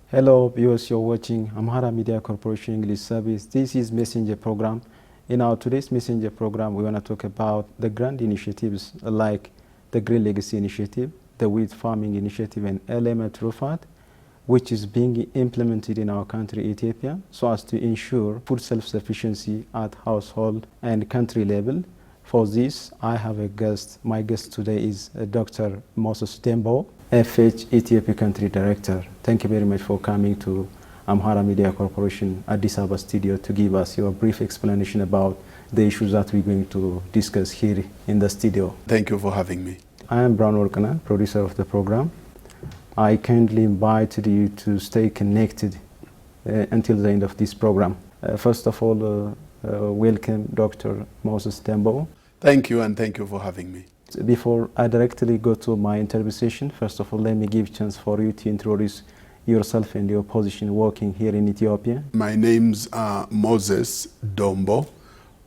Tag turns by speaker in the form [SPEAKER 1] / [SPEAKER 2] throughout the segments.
[SPEAKER 1] Hello viewers, you're watching Amhara Media Corporation English Service. This is Messenger Program. In our today's Messenger Program, we want to talk about the grand initiatives like the Green Legacy Initiative, the Wheat Farming Initiative, and LMA Trufat, which is being implemented in our country, Ethiopia, so as to ensure food self-sufficiency at household and country level. For this, I have a guest. My guest today is Dr. Moses Dombo, FH Ethiopia Country Director. Thank you very much for coming to Amhara Media Corporation Addis Ababa studio to give us your brief explanation about the issues that we're going to discuss here in the studio.
[SPEAKER 2] Thank you for having me.
[SPEAKER 1] I am Brown Workana, producer of the program. I kindly invite you to stay connected until the end of this program. First of all, welcome Dr. Moses Dombo.
[SPEAKER 2] Thank you, and thank you for having me.
[SPEAKER 1] Before I directly go to my interview session, first of all, let me give a chance for you to introduce yourself and your position working here in Ethiopia.
[SPEAKER 2] My name's Moses Dombo,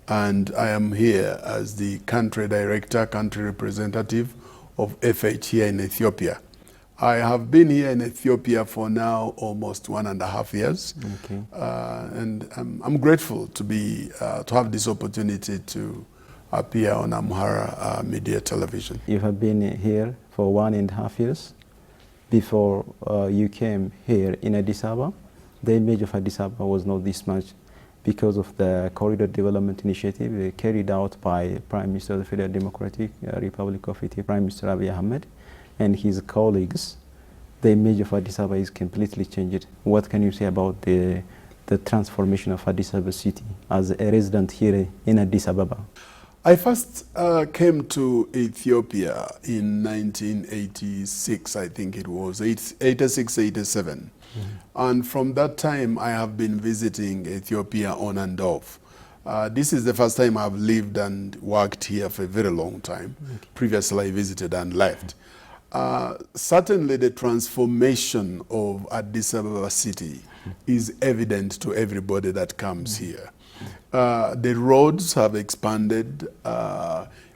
[SPEAKER 2] and I am here as the country director, country representative of FH here in Ethiopia. I have been here in Ethiopia for now almost 1.5 years,
[SPEAKER 1] Okay.
[SPEAKER 2] and I'm grateful to have this opportunity to appear on Amhara Media Television.
[SPEAKER 1] You have been here for 1.5 years. Before you came here in Addis Ababa, the image of Addis Ababa was not this much because of the Corridor Development Initiative carried out by Prime Minister of the Federal Democratic Republic of Ethiopia, Prime Minister Abiy Ahmed, and his colleagues. The image of Addis Ababa is completely changed. What can you say about the transformation of Addis Ababa city as a resident here in Addis Ababa?
[SPEAKER 2] I first came to Ethiopia in 1986, I think it was, 86, 87. And from that time, I have been visiting Ethiopia on and off. This is the first time I've lived and worked here for a very long time. Okay. Previously, I visited and left. Certainly, the transformation of Addis Ababa city is evident to everybody that comes here. The roads have expanded.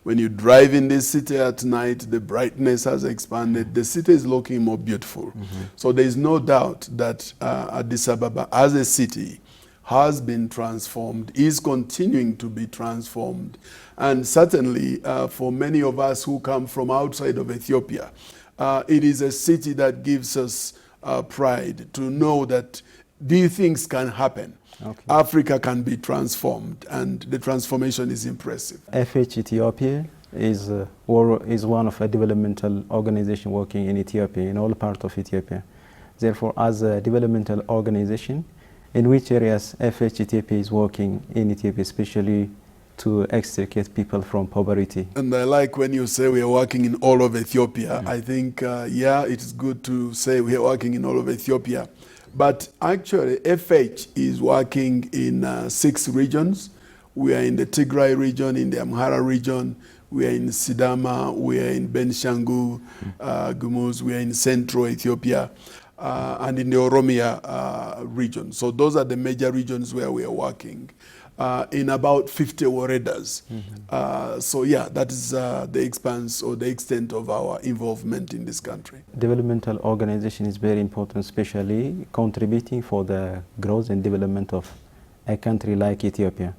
[SPEAKER 2] When you drive in this city at night, the brightness has expanded. The city is looking more beautiful. So there is no doubt that Addis Ababa as a city has been transformed, is continuing to be transformed. And certainly for many of us who come from outside of Ethiopia, it is a city that gives us pride to know that these things can happen. Okay. Africa can be transformed, and the transformation is impressive.
[SPEAKER 1] FH Ethiopia is one of a developmental organization working in Ethiopia, in all parts of Ethiopia. Therefore, as a developmental organization, in which areas FH Ethiopia is working in Ethiopia, especially to extricate people from poverty?
[SPEAKER 2] And I like when you say we are working in all of Ethiopia. I think, yeah, it is good to say we are working in all of Ethiopia. But actually, FH is working in 6 regions. We are in the Tigray region, in the Amhara region, we are in Sidama, we are in Benishangul Gumuz, we are in Central Ethiopia, and in the Oromia region. So those are the major regions where we are working. In about 50 waredas. So yeah, that is the expanse or the extent of our involvement in this country.
[SPEAKER 1] Developmental organization is very important, especially contributing for the growth and development of a country like Ethiopia.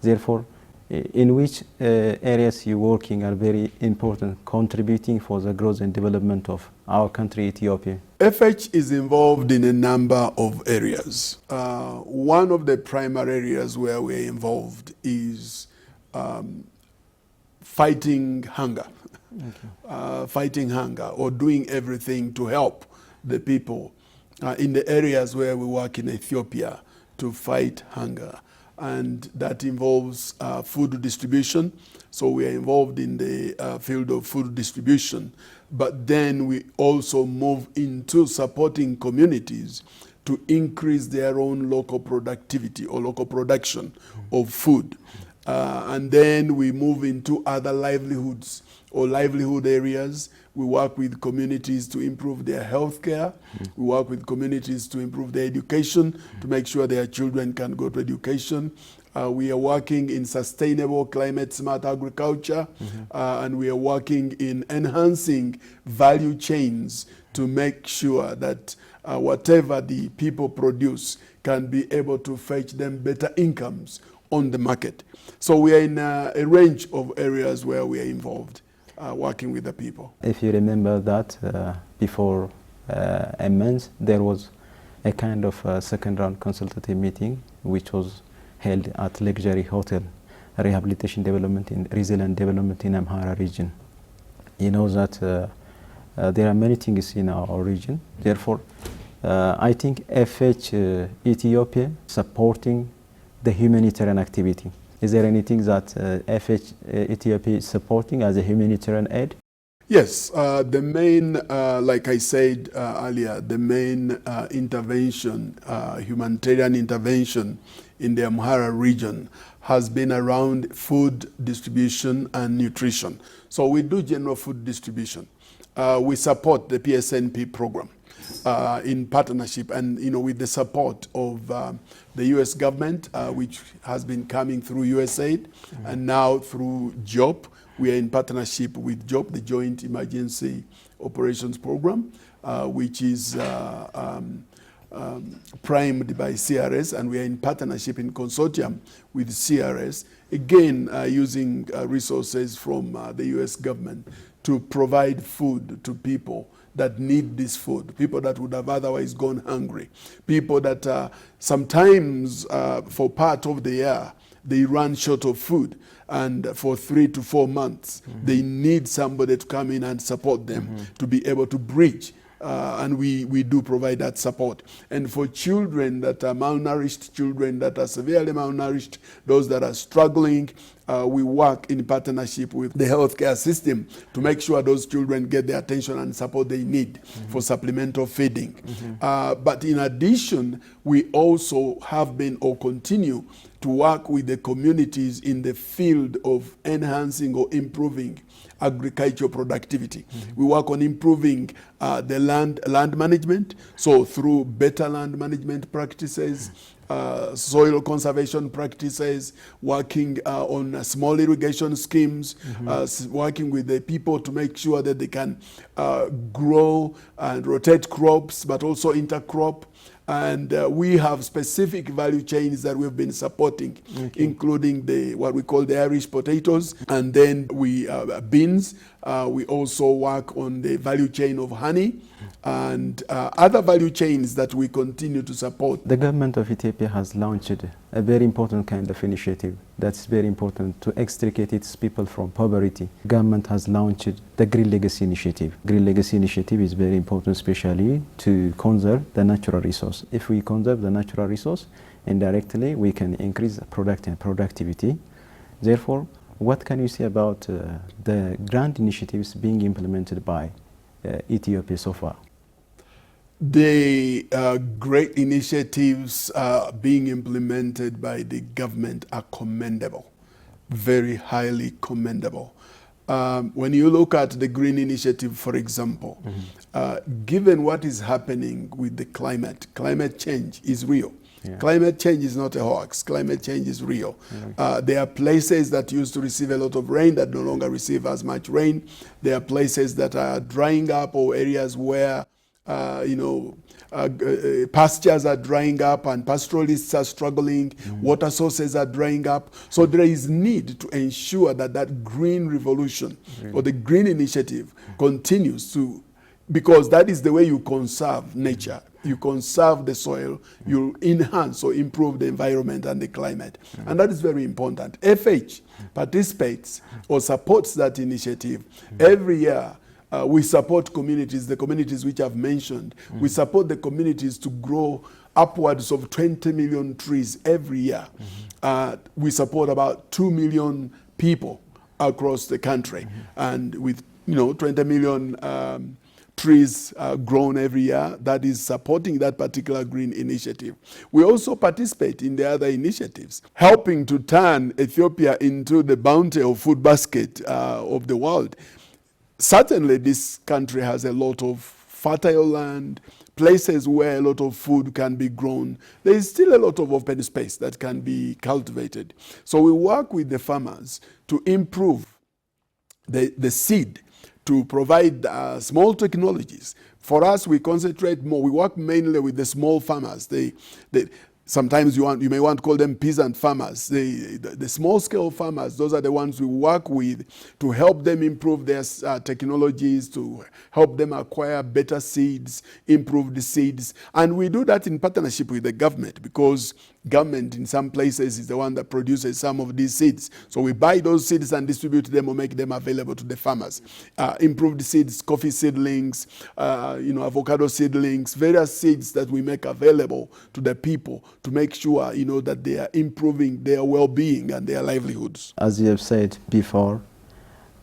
[SPEAKER 1] Therefore, in which areas you working are very important, contributing for the growth and development of our country, Ethiopia?
[SPEAKER 2] FH is involved in a number of areas. One of the primary areas where we're involved is fighting hunger. Okay. Fighting hunger, or doing everything to help the people in the areas where we work in Ethiopia to fight hunger. And that involves food distribution. So we are involved in the field of food distribution. But then we also move into supporting communities to increase their own local productivity or local production of food. And then we move into other livelihoods or livelihood areas. We work with communities to improve their health care. We work with communities to improve their education, to make sure their children can go to education. We are working in sustainable climate smart agriculture, and we are working in enhancing value chains to make sure that whatever the people produce can be able to fetch them better incomes on the market. So we are in a range of areas where we are involved, working with the people.
[SPEAKER 1] If you remember that before a month, there was a kind of second round consultative meeting which was held at Luxury Hotel, Rehabilitation Development in Resilient Development in Amhara region. You know that there are many things in our region. Therefore, I think FH Ethiopia supporting the humanitarian activity. Is there anything that FH Ethiopia is supporting as a humanitarian aid?
[SPEAKER 2] Yes, the main, like I said earlier, the main intervention, humanitarian intervention in the Amhara region has been around food distribution and nutrition. So we do general food distribution. We support the PSNP program in partnership and with the support of the U.S. government, which has been coming through USAID, and now through JOP. We are in partnership with JOP, the Joint Emergency Operations Program, which is primed by CRS, and we are in partnership in consortium with CRS, again using resources from the U.S. government to provide food to people that need this food, people that would have otherwise gone hungry, people that sometimes for part of the year they run short of food, and for 3 to 4 months they need somebody to come in and support them to be able to bridge. And we do provide that support. And for children that are malnourished, children that are severely malnourished, those that are struggling, we work in partnership with the healthcare system to make sure those children get the attention and support they need for supplemental feeding. But in addition, we also have been or continue to work with the communities in the field of enhancing or improving agricultural productivity. We work on improving the land management, so through better land management practices, soil conservation practices, working on small irrigation schemes, working with the people to make sure that they can grow and rotate crops, but also intercrop. And we have specific value chains that we've been supporting, including what we call the Irish potatoes, and then beans. We also work on the value chain of honey and other value chains that we continue to support.
[SPEAKER 1] The government of Ethiopia has launched a very important kind of initiative that's very important to extricate its people from poverty. Government has launched the Green Legacy Initiative. Green Legacy Initiative is very important, especially to conserve the natural resource. If we conserve the natural resource, indirectly we can increase productivity. Therefore, what can you say about the grand initiatives being implemented by Ethiopia so far?
[SPEAKER 2] The great initiatives being implemented by the government are commendable, very highly commendable. When you look at the Green Initiative, for example, given what is happening with the climate change is real. Yeah. Climate change is not a hoax. Climate change is real. There are places that used to receive a lot of rain that no longer receive as much rain. There are places that are drying up, or areas where pastures are drying up and pastoralists are struggling. Water sources are drying up. So there is need to ensure that that green revolution or the Green Initiative continues to, because that is the way you conserve nature. You conserve the soil, you enhance or improve the environment and the climate. And that is very important. FH participates or supports that initiative. Every year, we support communities, the communities which I've mentioned. We support the communities to grow upwards of 20 million trees every year. We support about 2 million people across the country. And with 20 million trees grown every year, that is supporting that particular green initiative. We also participate in the other initiatives, helping to turn Ethiopia into the bounty or food basket of the world. Certainly this country has a lot of fertile land, places where a lot of food can be grown. There is still a lot of open space that can be cultivated. So we work with the farmers to improve the seed, to provide small technologies. For us, we concentrate more. We work mainly with the small farmers. Sometimes you may want to call them peasant farmers. The small-scale farmers, those are the ones we work with to help them improve their technologies, to help them acquire better seeds, improve the seeds. And we do that in partnership with the government, because government in some places is the one that produces some of these seeds. So we buy those seeds and distribute them or make them available to the farmers. Improved seeds, coffee seedlings, avocado seedlings, various seeds that we make available to the people to make sure, that they are improving their well-being and their livelihoods.
[SPEAKER 1] As you have said before,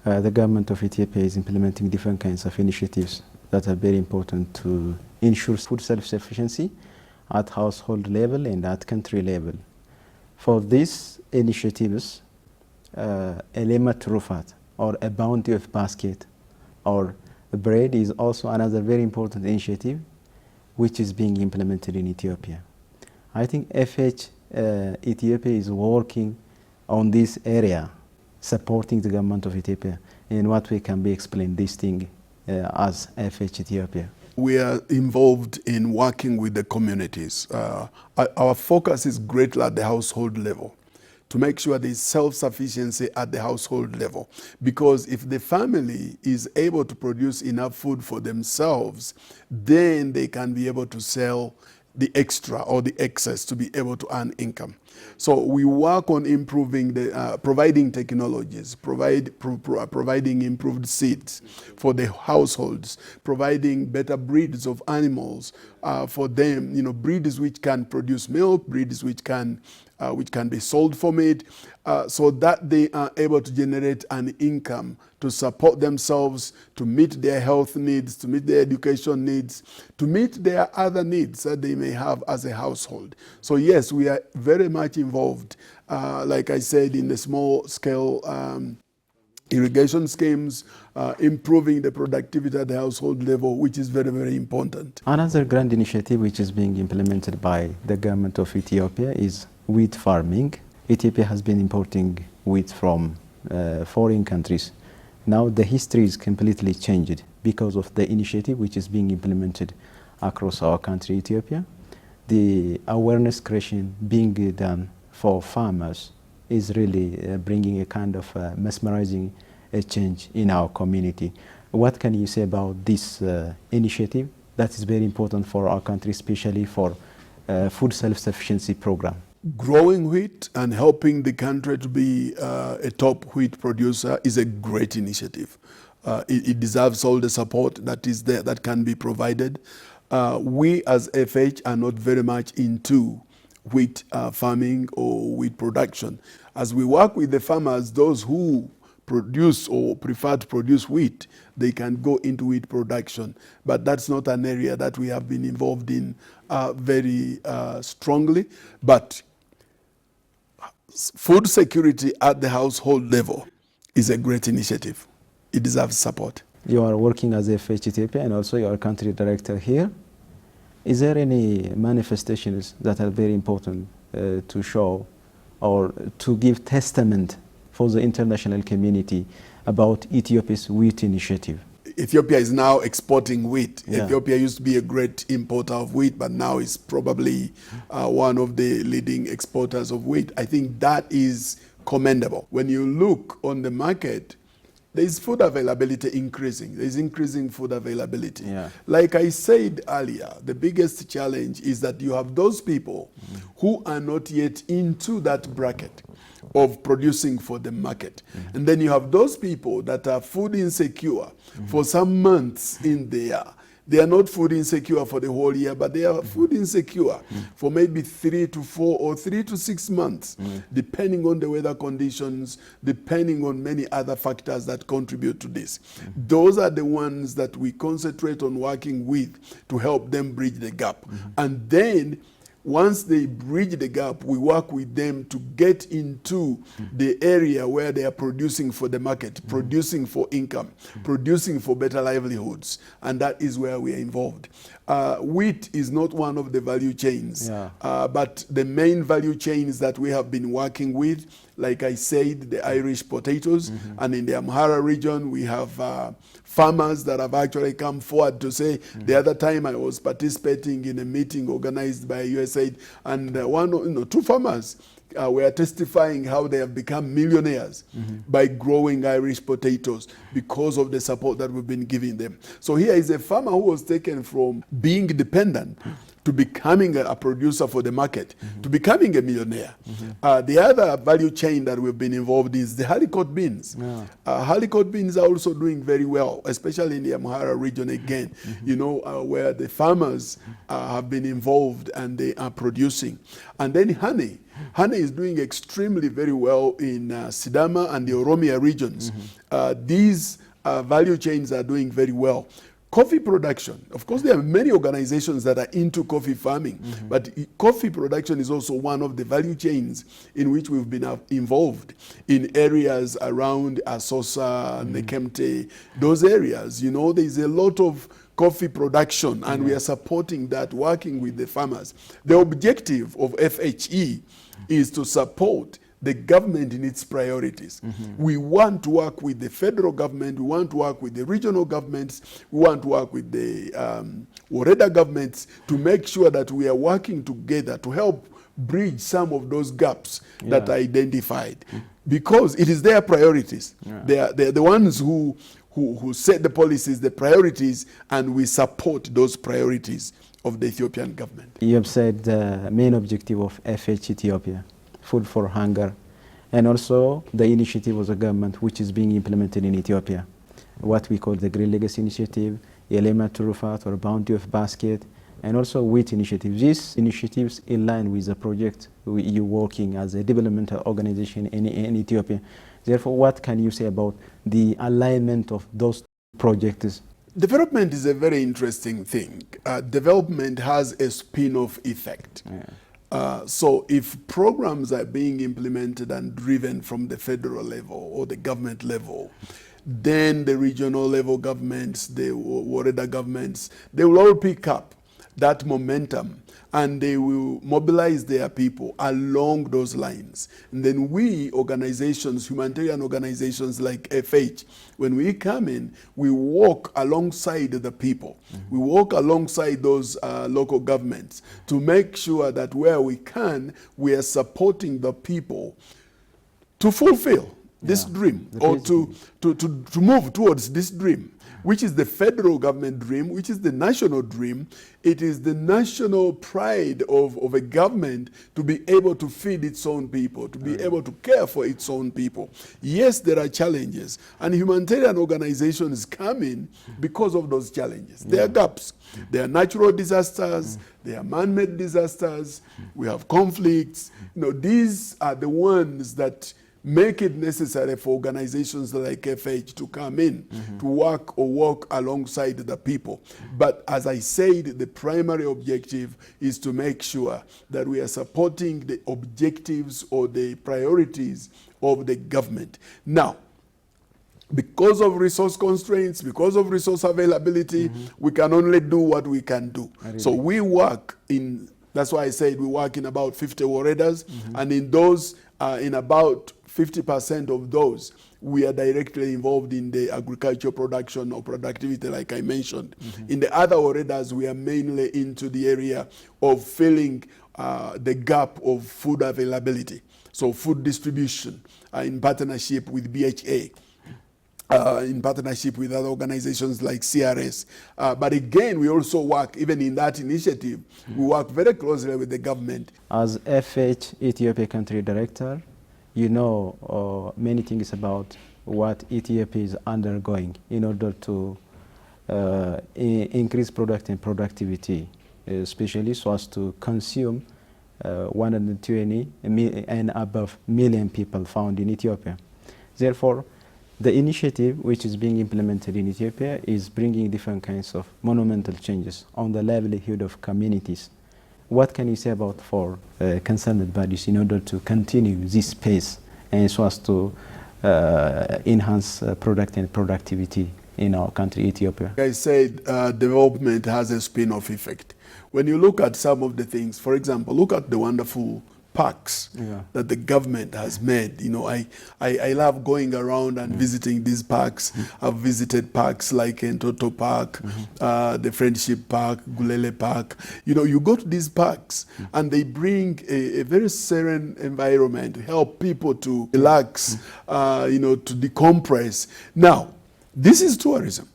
[SPEAKER 1] the government of Ethiopia is implementing different kinds of initiatives that are very important to ensure food self-sufficiency at household level and at country level. For these initiatives, a Lemat Rufat, or a bounty of basket, or bread, is also another very important initiative which is being implemented in Ethiopia. I think FH Ethiopia is working on this area, supporting the government of Ethiopia. In what way can be explained this thing as FH Ethiopia?
[SPEAKER 2] We are involved in working with the communities. Our focus is greatly at the household level, to make sure there is self-sufficiency at the household level. Because if the family is able to produce enough food for themselves, then they can be able to sell the extra or the excess to be able to earn income. So we work on improving providing technologies, providing improved seeds for the households, providing better breeds of animals for them, breeds which can produce milk, breeds which can be sold for meat, so that they are able to generate an income to support themselves, to meet their health needs, to meet their education needs, to meet their other needs that they may have as a household. So yes, we are very much involved, like I said, in the small-scale irrigation schemes, improving the productivity at the household level, which is very, very important.
[SPEAKER 1] Another grand initiative which is being implemented by the government of Ethiopia is wheat farming. Ethiopia has been importing wheat from foreign countries. Now the history is completely changed because of the initiative which is being implemented across our country, Ethiopia. The awareness creation being done for farmers is really bringing a kind of mesmerizing change in our community. What can you say about this initiative that is very important for our country, especially for food self-sufficiency program?
[SPEAKER 2] Growing wheat and helping the country to be a top wheat producer is a great initiative. It deserves all the support that is there, that can be provided. We as FH are not very much into wheat farming or wheat production. As we work with the farmers, those who produce or prefer to produce wheat, they can go into wheat production. But that's not an area that we have been involved in very strongly. But food security at the household level is a great initiative. It deserves support.
[SPEAKER 1] You are working as FH Ethiopia and also you are country director here. Is there any manifestations that are very important to show or to give testament for the international community about Ethiopia's wheat initiative?
[SPEAKER 2] Ethiopia is now exporting wheat.
[SPEAKER 1] Yeah.
[SPEAKER 2] Ethiopia used to be a great importer of wheat, but now is probably one of the leading exporters of wheat. I think that is commendable. When you look on the market, there is food availability increasing. There is increasing food availability.
[SPEAKER 1] Yeah.
[SPEAKER 2] Like I said earlier, the biggest challenge is that you have those people who are not yet into that bracket of producing for the market. And then you have those people that are food insecure for some months in the year. They are not food insecure for the whole year, but they are food insecure for maybe 3 to 4 or 3 to 6 months, depending on the weather conditions, depending on many other factors that contribute to this. Those are the ones that we concentrate on working with to help them bridge the gap. And then Once they bridge the gap, we work with them to get into the area where they are producing for the market, producing for income, producing for better livelihoods. And that is where we are involved. Wheat is not one of the value chains, but the main value chains that we have been working with, like I said, the Irish potatoes, and in the Amhara region, we have farmers that have actually come forward to say, the other time I was participating in a meeting organized by USAID, and two farmers were testifying how they have become millionaires by growing Irish potatoes because of the support that we've been giving them. So here is a farmer who was taken from being dependent to becoming a producer for the market, to becoming a millionaire. The other value chain that we've been involved is the haricot beans. Haricot beans are also doing very well, especially in the Amhara region again, where the farmers have been involved and they are producing. And then honey. Honey is doing extremely very well in Sidama and the Oromia regions. These value chains are doing very well. Coffee production, of course, there are many organizations that are into coffee farming, but coffee production is also one of the value chains in which we've been involved in areas around Asosa, Nekemte, those areas. There's a lot of coffee production, and we are supporting that, working with the farmers. The objective of FHE is to support the government in its priorities. We want to work with the federal government, we want to work with the regional governments, we want to work with the Woreda governments to make sure that we are working together to help bridge some of those gaps that are identified. Because it is their priorities. They're the ones who set the policies, the priorities, and we support those priorities of the Ethiopian government.
[SPEAKER 1] You have said the main objective of FH Ethiopia, food for hunger, and also the initiative of the government which is being implemented in Ethiopia, what we call the Green Legacy Initiative, Elema Turufat or Bounty of Basket, and also wheat initiative. These initiatives in line with the project you're working as a developmental organization in Ethiopia. Therefore, what can you say about the alignment of those projects?
[SPEAKER 2] Development is a very interesting thing. Development has a spin-off effect. So if programs are being implemented and driven from the federal level or the government level, then the regional level governments, the Woreda governments, they will all pick up that momentum and they will mobilize their people along those lines. And then we organizations, humanitarian organizations like FH, when we come in, we walk alongside the people. We walk alongside those local governments to make sure that where we can, we are supporting the people to fulfill this dream, or to move towards this dream, which is the federal government dream, which is the national dream. It is the national pride of a government to be able to feed its own people, to be able to care for its own people. Yes, there are challenges, and humanitarian organizations come in because of those challenges. There are gaps. There are natural disasters, there are man-made disasters, we have conflicts. These are the ones that make it necessary for organizations like FH to come in to work alongside the people. But as I said, the primary objective is to make sure that we are supporting the objectives or the priorities of the government. Now, because of resource constraints, because of resource availability, we can only do what we can do. So we work in, that's why I said we work in about 50 Woredas, and in those, in about 50% of those, we are directly involved in the agricultural production or productivity, like I mentioned. In the other Woredas, we are mainly into the area of filling the gap of food availability. So food distribution in partnership with BHA. In partnership with other organizations like CRS. But again, we also work, even in that initiative, we work very closely with the government.
[SPEAKER 1] As FH Ethiopia Country Director, you know many things about what Ethiopia is undergoing in order to increase product and productivity, especially so as to consume 120 and above million people found in Ethiopia. Therefore, the initiative which is being implemented in Ethiopia is bringing different kinds of monumental changes on the livelihood of communities. what can you say about for concerned bodies in order to continue this pace and so as to enhance product and productivity in our country, Ethiopia?
[SPEAKER 2] Like I said, development has a spin-off effect. When you look at some of the things, for example, look at the wonderful parks that the government has made. You know, I love going around and visiting these parks. I've visited parks like Entoto Park, the Friendship Park, Gulele Park. You know, you go to these parks and they bring a very serene environment to help people to relax, you know, to decompress. Now, this is tourism.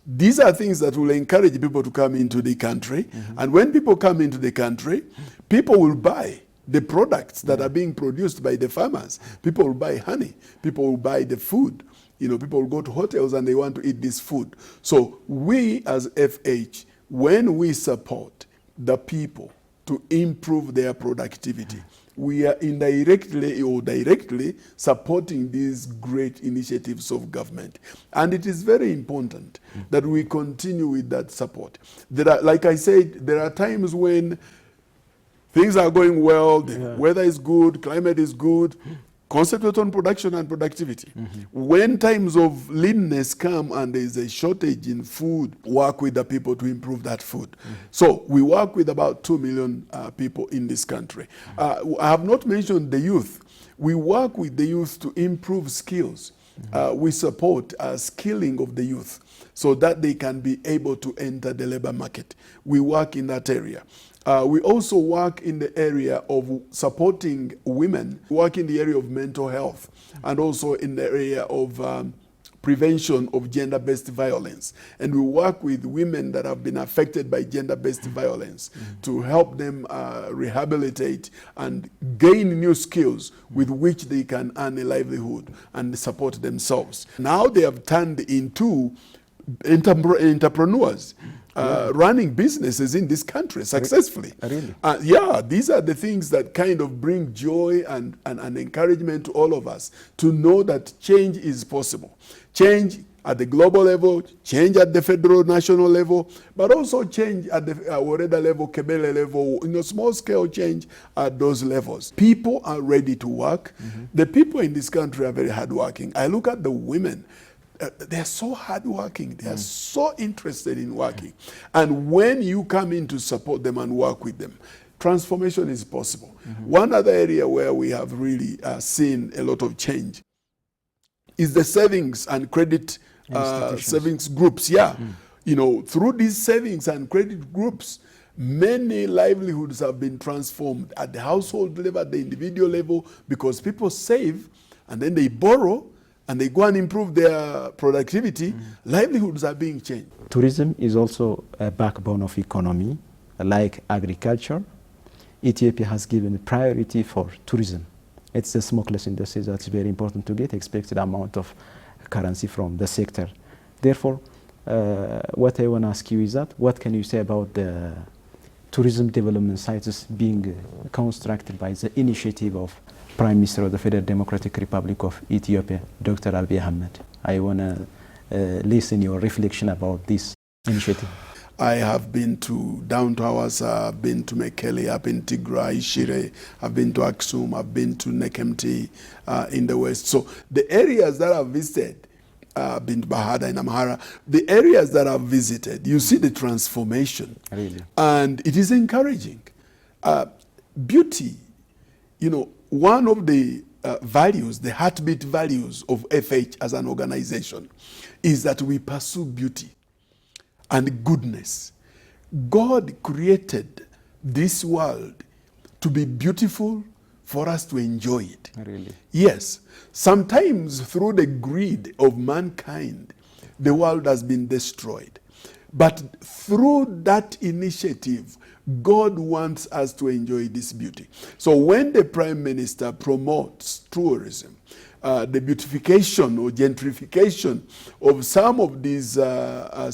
[SPEAKER 2] These are things that will encourage people to come into the country. And when people come into the country, people will buy the products that are being produced by the farmers. People will buy honey. People will buy the food. You know, people will go to hotels and they want to eat this food. So we as FH, when we support the people to improve their productivity, we are indirectly or directly supporting these great initiatives of government. And it is very important that we continue with that support. There are, like I said, there are times when things are going well, the weather is good, climate is good, concentrate on production and productivity. When times of leanness come and there is a shortage in food, work with the people to improve that food. So we work with about 2 million people in this country. I have not mentioned the youth. We work with the youth to improve skills. We support skilling of the youth so that they can be able to enter the labor market. We work in that area. We also work in the area of supporting women, work in the area of mental health, and also in the area of prevention of gender-based violence. And we work with women that have been affected by gender-based violence to help them rehabilitate and gain new skills with which they can earn a livelihood and support themselves. Now they have turned into entrepreneurs. Running businesses in this country successfully.
[SPEAKER 1] Really?
[SPEAKER 2] Yeah, these are the things that kind of bring joy and encouragement to all of us to know that change is possible. Change at the global level, change at the federal national level, but also change at the Wareda level, Kebele level, you know, small scale change at those levels. People are ready to work. The people in this country are very hardworking. I look at the women. They're so hardworking. They are so interested in working. And when you come in to support them and work with them, transformation is possible. One other area where we have really seen a lot of change is the savings and credit savings groups. You know, through these savings and credit groups, many livelihoods have been transformed at the household level, at the individual level, because people save and then they borrow and they go and improve their productivity. Livelihoods are being changed.
[SPEAKER 1] Tourism is also a backbone of economy, like agriculture. Ethiopia has given priority for tourism. It's the smokeless industry that's very important to get expected amount of currency from the sector. Therefore, what I want to ask you is that, what can you say about the tourism development sites being constructed by the initiative of Prime Minister of the Federal Democratic Republic of Ethiopia, Dr. Abiy Ahmed? I want to listen your reflection about this initiative.
[SPEAKER 2] I have been to down towers, I've been to Mekele, I've been to Tigray, Shire, I've been to Aksum, I've been to Nekemti in the west. So the areas that I've visited, I've been to Bahada and Amhara, the areas that I've visited, you see the transformation.
[SPEAKER 1] Really?
[SPEAKER 2] And it is encouraging. Beauty, you know, one of the values, the heartbeat values of FH as an organization is that we pursue beauty and goodness. God created this world to be beautiful for us to enjoy it.
[SPEAKER 1] Really?
[SPEAKER 2] Yes. Sometimes through the greed of mankind, the world has been destroyed. But through that initiative, God wants us to enjoy this beauty. So when the Prime Minister promotes tourism, the beautification or gentrification of some of these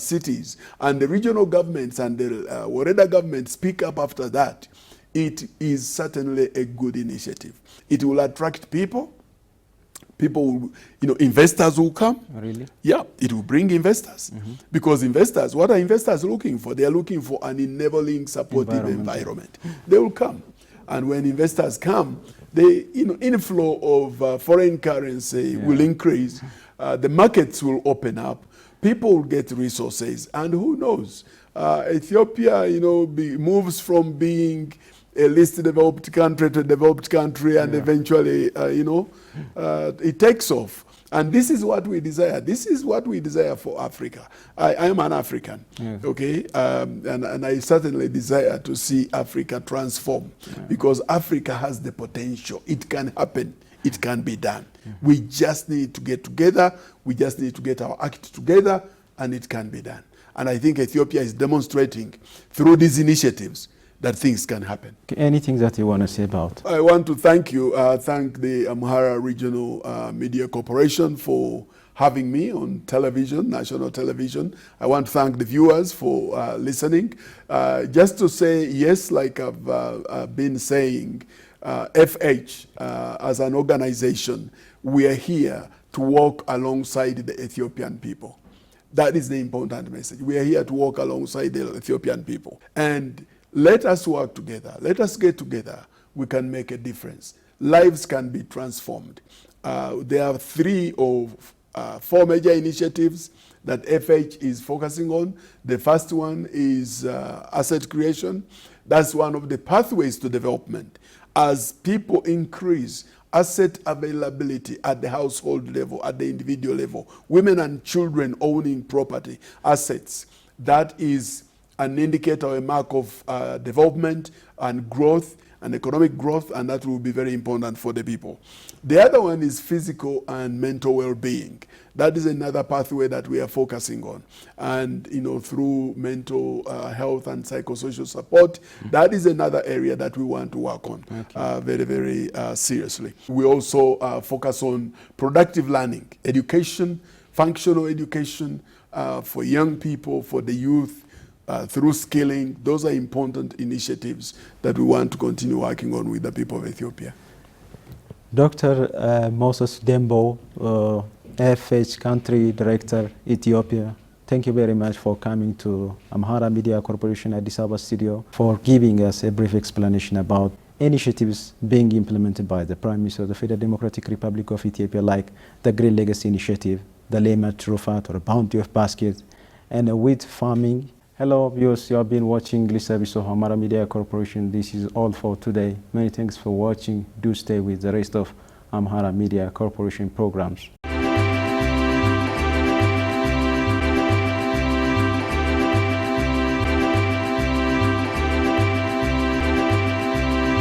[SPEAKER 2] cities, and the regional governments and the Wareda government speak up after that, it is certainly a good initiative. It will attract people People, investors will come.
[SPEAKER 1] Really?
[SPEAKER 2] Yeah, it will bring investors. Because investors, what are investors looking for? They are looking for an enabling, supportive environment. They will come. And when investors come, the inflow of foreign currency will increase. The markets will open up. People will get resources. And who knows? Ethiopia, moves from being a least developed country to a developed country, and eventually, it takes off. And this is what we desire. This is what we desire for Africa. I am an African, okay? And I certainly desire to see Africa transform, because Africa has the potential. It can happen. It can be done. We just need to get together. We just need to get our act together, and it can be done. And I think Ethiopia is demonstrating through these initiatives that things can happen.
[SPEAKER 1] Anything that you want to say about?
[SPEAKER 2] I want to thank the Amhara Regional Media Corporation for having me on television, national television. I want to thank the viewers for listening. Just to say, yes, like I've been saying, FH as an organization, we are here to walk alongside the Ethiopian people. That is the important message. We are here to walk alongside the Ethiopian people. And let us work together. Let us get together. We can make a difference. Lives can be transformed. There are 3 or 4 major initiatives that FH is focusing on. The first one is asset creation. That's one of the pathways to development. As people increase asset availability at the household level, at the individual level, women and children owning property, assets, that is an indicator, a mark of development and growth and economic growth, and that will be very important for the people. The other one is physical and mental well-being. That is another pathway that we are focusing on. And, through mental health and psychosocial support, that is another area that we want to work on very, very seriously. We also focus on productive learning, education, functional education for young people, for the youth, through skilling. Those are important initiatives that we want to continue working on with the people of Ethiopia.
[SPEAKER 1] Dr. Moses Dombo, FH Country Director, Ethiopia, thank you very much for coming to Amhara Media Corporation Addis Ababa studio, for giving us a brief explanation about initiatives being implemented by the Prime Minister of the Federal Democratic Republic of Ethiopia, like the Green Legacy Initiative, the Lemat Trufat or Bounty of Baskets, and wheat farming. Hello viewers, you have been watching English service of Amhara Media Corporation. This is all for today. Many thanks for watching. Do stay with the rest of Amhara Media Corporation programs.